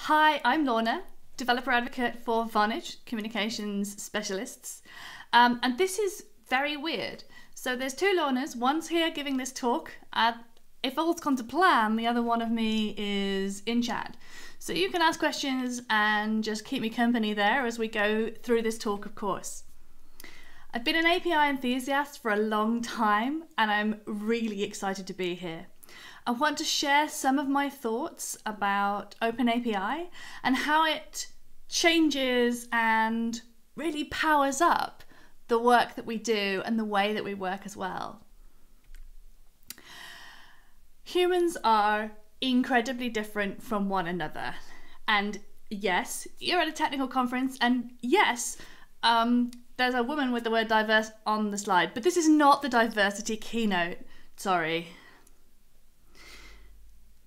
Hi, I'm Lorna, developer advocate for Vonage, communications specialists. And this is very weird. So there's two Lornas, one's here giving this talk. If all's gone to plan, the other one of me is in chat. So you can ask questions and just keep me company there as we go through this talk, of course. I've been an API enthusiast for a long time and I'm really excited to be here. I want to share some of my thoughts about OpenAPI and how it changes and really powers up the work that we do and the way that we work as well. Humans are incredibly different from one another. And yes, you're at a technical conference, and yes, there's a woman with the word diverse on the slide, but this is not the diversity keynote, sorry.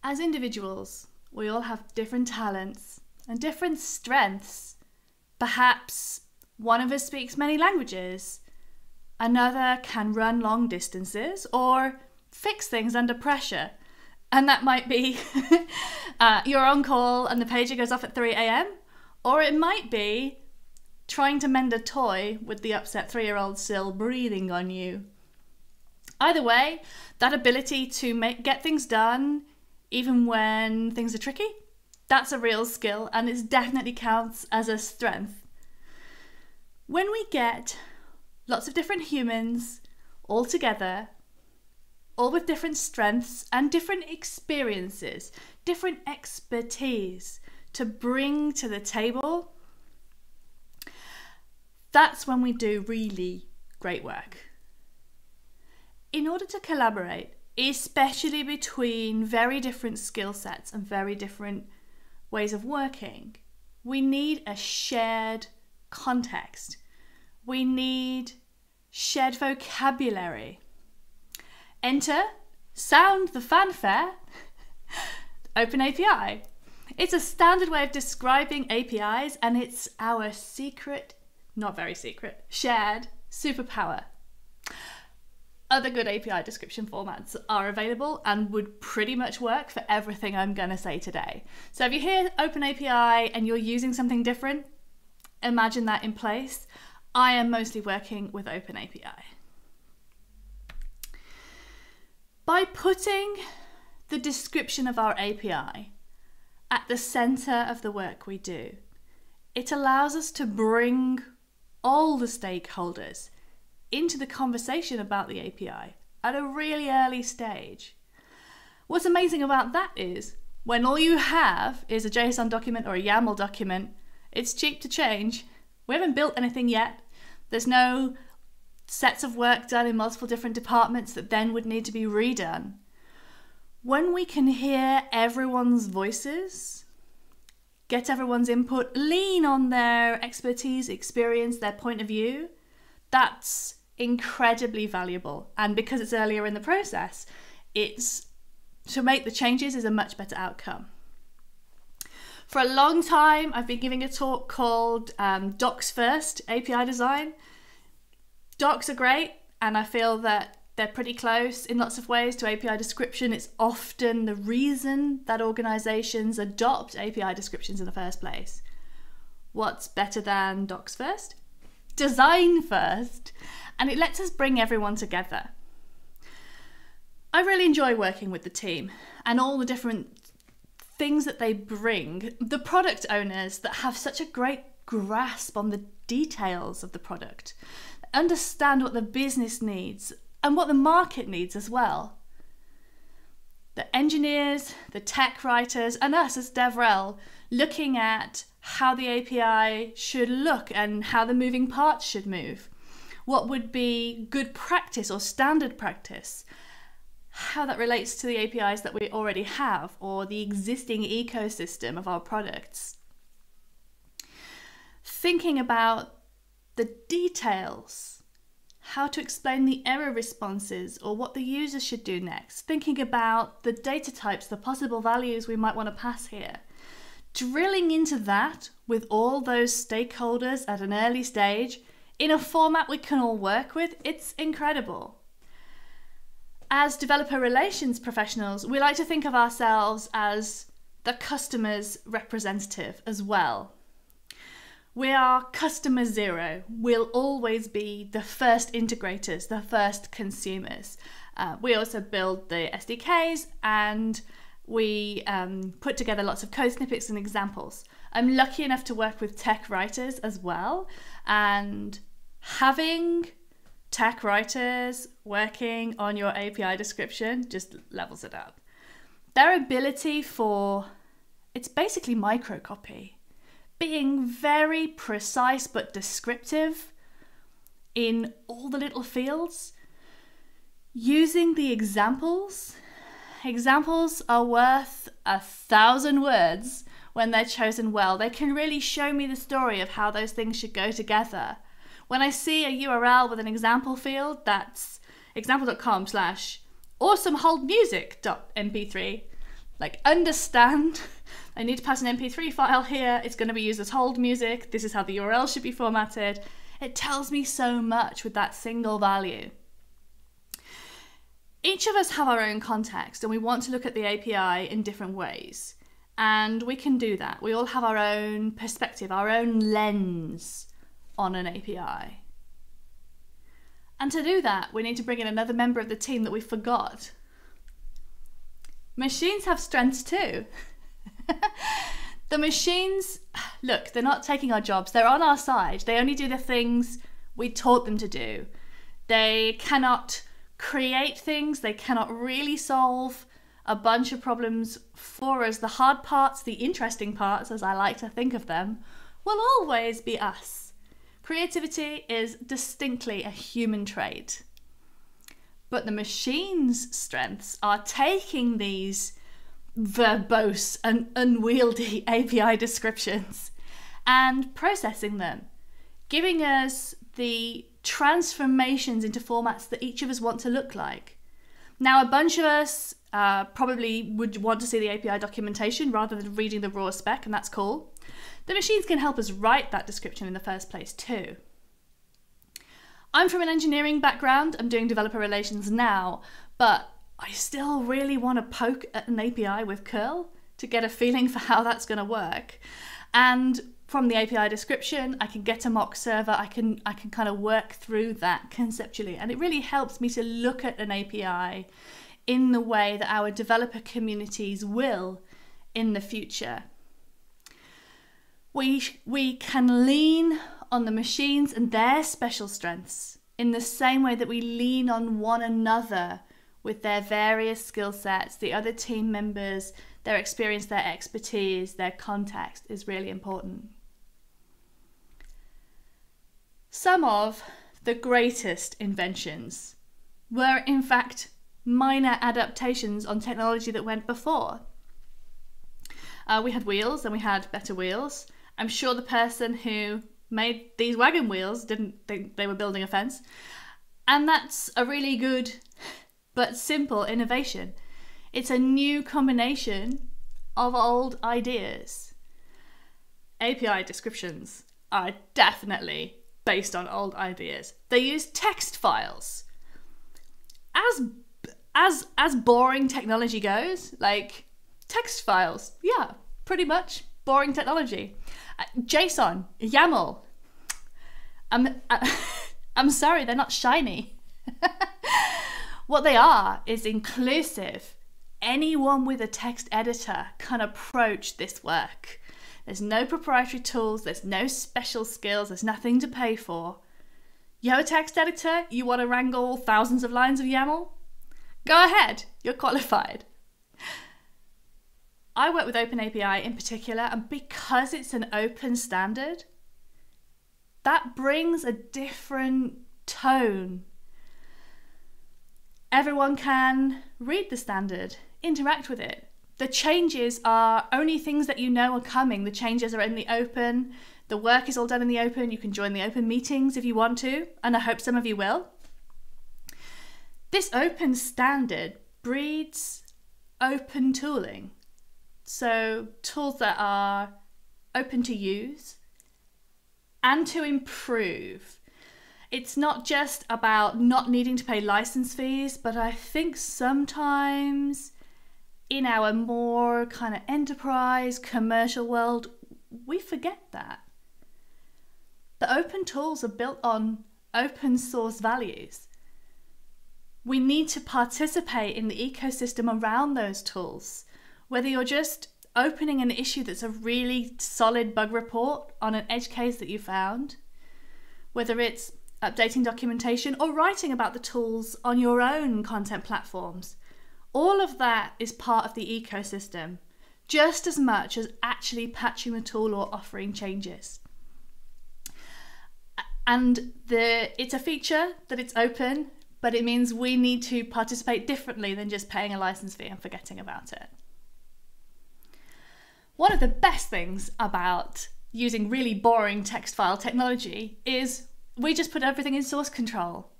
As individuals, we all have different talents and different strengths. Perhaps one of us speaks many languages, another can run long distances or fix things under pressure. And that might be you're on call and the pager goes off at 3 a.m. Or it might be trying to mend a toy with the upset 3-year-old still breathing on you. Either way, that ability to get things done even when things are tricky, that's a real skill and it definitely counts as a strength. When we get lots of different humans all together, all with different strengths and different experiences, different expertise to bring to the table, that's when we do really great work. In order to collaborate, especially between very different skill sets and very different ways of working, we need a shared context. We need shared vocabulary. Enter, sound the fanfare, OpenAPI. It's a standard way of describing APIs and it's our secret, not very secret, shared superpower. Other good API description formats are available and would pretty much work for everything I'm going to say today. So if you hear OpenAPI and you're using something different, imagine that in place. I am mostly working with OpenAPI. By putting the description of our API at the center of the work we do, it allows us to bring all the stakeholders into the conversation about the API at a really early stage. What's amazing about that is when all you have is a JSON document or a YAML document, it's cheap to change. We haven't built anything yet. There's no sets of work done in multiple different departments that then would need to be redone. When we can hear everyone's voices, get everyone's input, lean on their expertise, experience, their point of view, that's incredibly valuable. And because it's earlier in the process, to make the changes is a much better outcome. For a long time, I've been giving a talk called Docs First API Design. Docs are great, and I feel that they're pretty close in lots of ways to API description. It's often the reason that organizations adopt API descriptions in the first place. What's better than Docs First? Design first, and it lets us bring everyone together. I really enjoy working with the team and all the different things that they bring. The product owners that have such a great grasp on the details of the product, understand what the business needs and what the market needs as well. The engineers, the tech writers, and us as DevRel looking at how the API should look and how the moving parts should move. What would be good practice or standard practice? How that relates to the APIs that we already have or the existing ecosystem of our products. Thinking about the details, how to explain the error responses or what the user should do next. Thinking about the data types, the possible values we might want to pass here. Drilling into that with all those stakeholders at an early stage in a format we can all work with, it's incredible. As developer relations professionals, we like to think of ourselves as the customer's representative as well. We are customer zero. We'll always be the first integrators, the first consumers. We also build the SDKs, and we put together lots of code snippets and examples. I'm lucky enough to work with tech writers as well, and having tech writers working on your API description just levels it up. Their ability for, it's basically microcopy, being very precise but descriptive in all the little fields, using the examples. Examples are worth 1,000 words when they're chosen well. They can really show me the story of how those things should go together. When I see a URL with an example field, that's example.com/awesomeholdmusic.mp3, like, understand, I need to pass an MP3 file here, it's going to be used as hold music, this is how the URL should be formatted. It tells me so much with that single value. Each of us have our own context, and we want to look at the API in different ways. And we can do that. We all have our own perspective, our own lens on an API. And to do that, we need to bring in another member of the team that we forgot. Machines have strengths too. The machines, look, they're not taking our jobs. They're on our side. They only do the things we taught them to do. They cannot create things. They cannot really solve a bunch of problems for us. The hard parts, the interesting parts, as I like to think of them, will always be us. Creativity is distinctly a human trait. But the machine's strengths are taking these verbose and unwieldy API descriptions and processing them, giving us the transformations into formats that each of us want to look like. Now, a bunch of us probably would want to see the API documentation rather than reading the raw spec, and that's cool. The machines can help us write that description in the first place too. I'm from an engineering background, I'm doing developer relations now, but I still really want to poke at an API with curl to get a feeling for how that's going to work. And from the API description, I can get a mock server, I can kind of work through that conceptually, and it really helps me to look at an API in the way that our developer communities will in the future. We can lean on the machines and their special strengths in the same way that we lean on one another with their various skill sets, the other team members, their experience, their expertise, their context is really important. Some of the greatest inventions were in fact minor adaptations on technology that went before. We had wheels and we had better wheels. I'm sure the person who made these wagon wheels didn't think they were building a fence. And that's a really good but simple innovation. It's a new combination of old ideas. API descriptions are definitely based on old ideas. They use text files. As boring technology goes, like text files, yeah, pretty much boring technology. JSON, YAML. I'm sorry, they're not shiny. What they are is inclusive. Anyone with a text editor can approach this work. There's no proprietary tools, there's no special skills, there's nothing to pay for. You have a text editor, you want to wrangle thousands of lines of YAML? Go ahead, you're qualified. I work with OpenAPI in particular, and because it's an open standard, that brings a different tone. Everyone can read the standard, interact with it. The changes are only things that you know are coming. The changes are in the open. The work is all done in the open. You can join the open meetings if you want to, and I hope some of you will. This open standard breeds open tooling. So tools that are open to use and to improve. It's not just about not needing to pay license fees, but I think sometimes in our more kind of enterprise, commercial world, we forget that. The open tools are built on open source values. We need to participate in the ecosystem around those tools. Whether you're just opening an issue that's a really solid bug report on an edge case that you found, whether it's updating documentation or writing about the tools on your own content platforms, all of that is part of the ecosystem, just as much as actually patching the tool or offering changes. And it's a feature that it's open, but it means we need to participate differently than just paying a license fee and forgetting about it. One of the best things about using really boring text file technology is we just put everything in source control.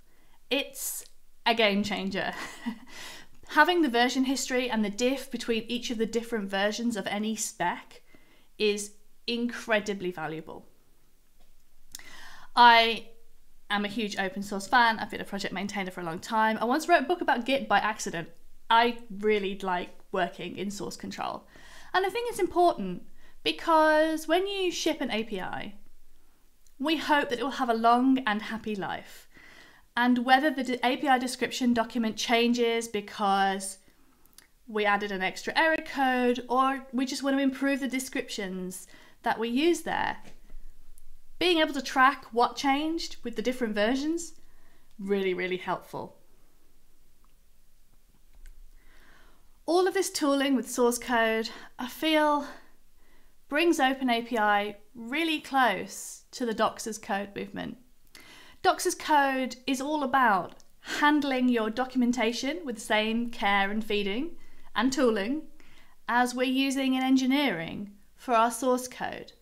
It's a game changer. Having the version history and the diff between each of the different versions of any spec is incredibly valuable. I am a huge open source fan. I've been a project maintainer for a long time. I once wrote a book about Git by accident. I really like working in source control. And I think it's important because when you ship an API, we hope that it will have a long and happy life. And whether the API description document changes because we added an extra error code or we just want to improve the descriptions that we use there, being able to track what changed with the different versions, really, really helpful. All of this tooling with source code, I feel, brings OpenAPI really close to the Docs as Code movement. Docs as Code is all about handling your documentation with the same care and feeding and tooling as we're using in engineering for our source code.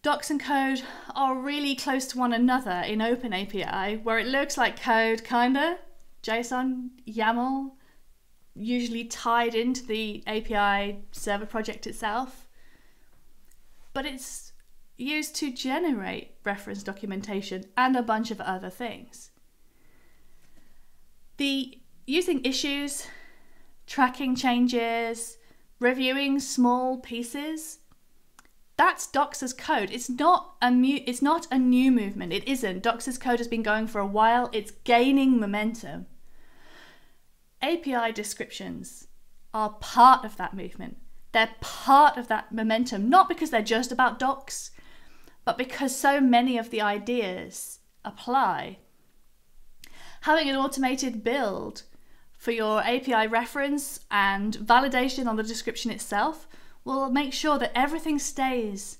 Docs and code are really close to one another in OpenAPI, where it looks like code, kinda, JSON, YAML, usually tied into the API server project itself. But it's used to generate reference documentation and a bunch of other things. Using issues, tracking changes, reviewing small pieces, that's Docs as Code. It's not a new movement. It isn't. Docs as Code has been going for a while. It's gaining momentum. API descriptions are part of that movement. They're part of that momentum, not because they're just about docs, but because so many of the ideas apply. Having an automated build for your API reference and validation on the description itself will make sure that everything stays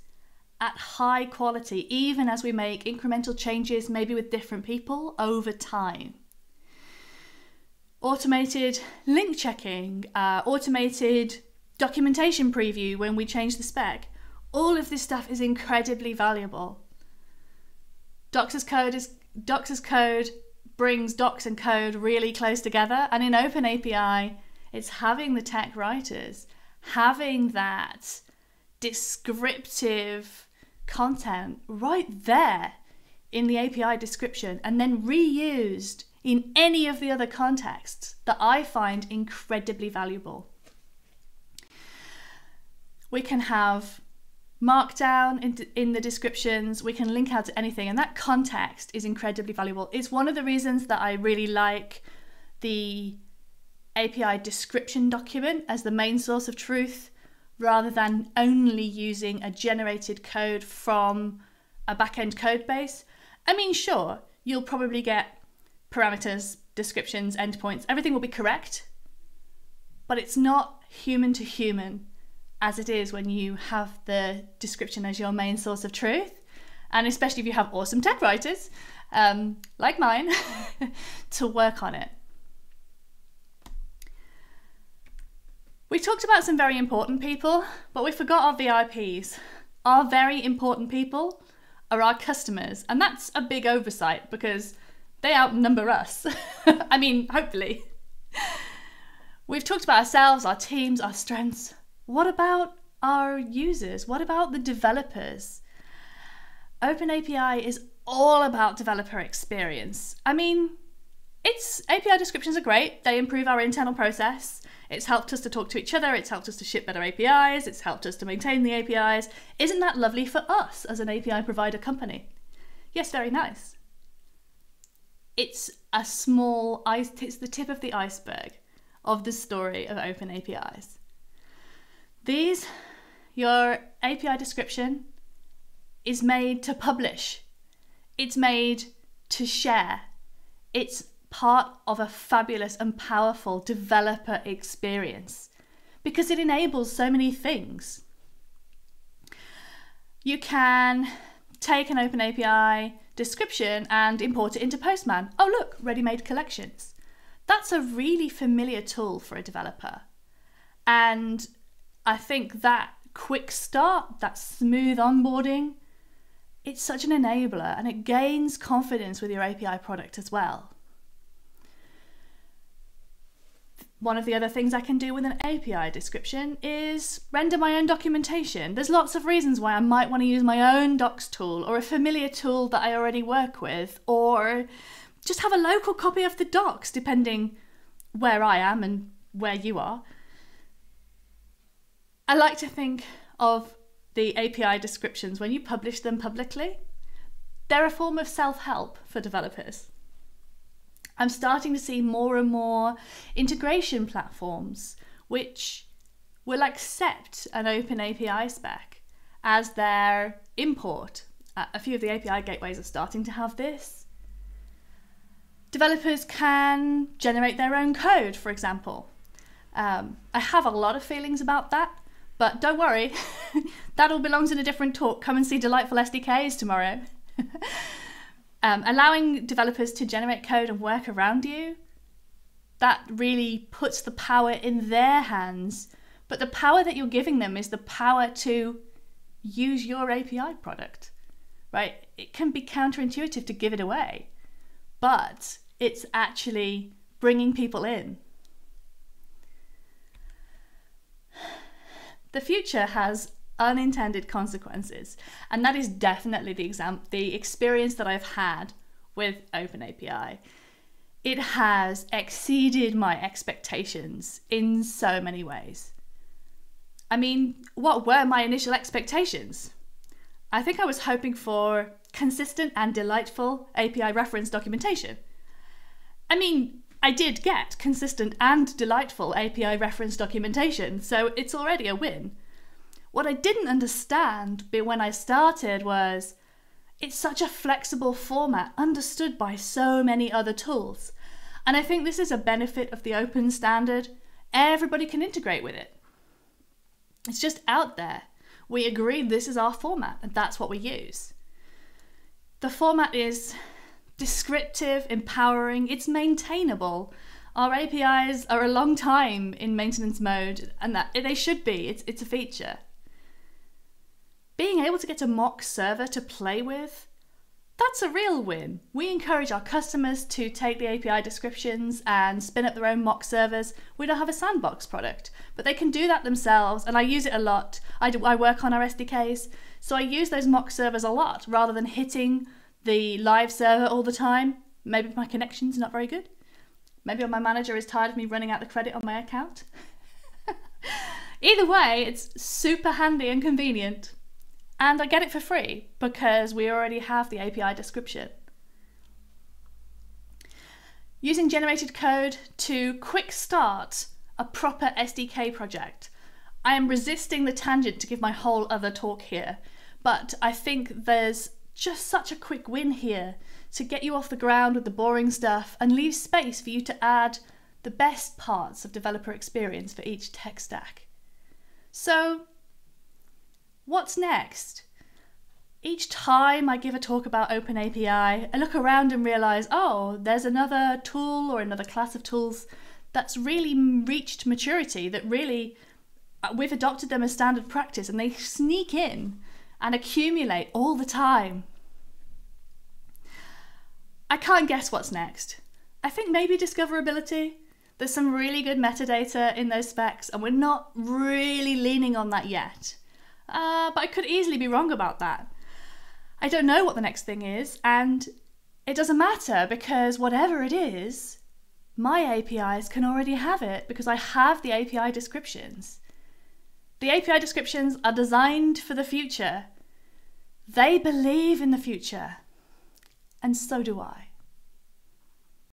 at high quality, even as we make incremental changes, maybe with different people over time. Automated link checking, automated documentation preview when we change the spec. All of this stuff is incredibly valuable. Docs as Code brings docs and code really close together, and in OpenAPI, it's having the tech writers having that descriptive content right there in the API description and then reused in any of the other contexts that I find incredibly valuable. We can have markdown in the descriptions, we can link out to anything, and that context is incredibly valuable. It's one of the reasons that I really like the API description document as the main source of truth, rather than only using a generated code from a backend code base. I mean, sure, you'll probably get parameters, descriptions, endpoints, everything will be correct, but it's not human to human as it is when you have the description as your main source of truth, and especially if you have awesome tech writers, like mine, to work on it. We talked about some very important people, but we forgot our VIPs. Our very important people are our customers, and that's a big oversight because they outnumber us. I mean, hopefully. We've talked about ourselves, our teams, our strengths. What about our users? What about the developers? OpenAPI is all about developer experience. I mean, API descriptions are great. They improve our internal process. It's helped us to talk to each other, it's helped us to ship better APIs, it's helped us to maintain the APIs. Isn't that lovely for us as an API provider company? Yes, very nice. It's it's the tip of the iceberg of the story of open APIs. Your API description is made to publish. It's made to share. It's part of a fabulous and powerful developer experience because it enables so many things. You can take an open API description and import it into Postman. Oh look, ready-made collections. That's a really familiar tool for a developer. And I think that quick start, that smooth onboarding, it's such an enabler and it gains confidence with your API product as well. One of the other things I can do with an API description is render my own documentation. There's lots of reasons why I might want to use my own docs tool or a familiar tool that I already work with, or just have a local copy of the docs depending where I am and where you are. I like to think of the API descriptions when you publish them publicly. They're a form of self-help for developers. I'm starting to see more and more integration platforms which will accept an open API spec as their import. A few of the API gateways are starting to have this. Developers can generate their own code, for example. I have a lot of feelings about that, but don't worry, that all belongs in a different talk. Come and see Delightful SDKs tomorrow. Allowing developers to generate code and work around you, that really puts the power in their hands. But the power that you're giving them is the power to use your API product, right? It can be counterintuitive to give it away, but it's actually bringing people in. The future has unintended consequences, and that is definitely the experience that I've had with OpenAPI. It has exceeded my expectations in so many ways. I mean, what were my initial expectations? I think I was hoping for consistent and delightful API reference documentation. I mean, I did get consistent and delightful API reference documentation, so it's already a win. What I didn't understand when I started was it's such a flexible format understood by so many other tools. And I think this is a benefit of the open standard. Everybody can integrate with it. It's just out there. We agreed this is our format and that's what we use. The format is descriptive, empowering, it's maintainable. Our APIs are a long time in maintenance mode and that they should be. It's a feature. Being able to get a mock server to play with, that's a real win. We encourage our customers to take the API descriptions and spin up their own mock servers. We don't have a sandbox product, but they can do that themselves, and I use it a lot. I work on our SDKs, so I use those mock servers a lot rather than hitting the live server all the time. Maybe my connection's not very good. Maybe my manager is tired of me running out the credit on my account. Either way, it's super handy and convenient. And I get it for free because we already have the API description. Using generated code to quick start a proper SDK project. I am resisting the tangent to give my whole other talk here, but I think there's just such a quick win here to get you off the ground with the boring stuff and leave space for you to add the best parts of developer experience for each tech stack. So, what's next? Each time I give a talk about OpenAPI, I look around and realize, oh, there's another tool or another class of tools that's really reached maturity, that really, we've adopted them as standard practice and they sneak in and accumulate all the time. I can't guess what's next. I think maybe discoverability. There's some really good metadata in those specs and we're not really leaning on that yet. But I could easily be wrong about that. I don't know what the next thing is, and it doesn't matter because whatever it is, my APIs can already have it because I have the API descriptions. The API descriptions are designed for the future. They believe in the future. And so do I.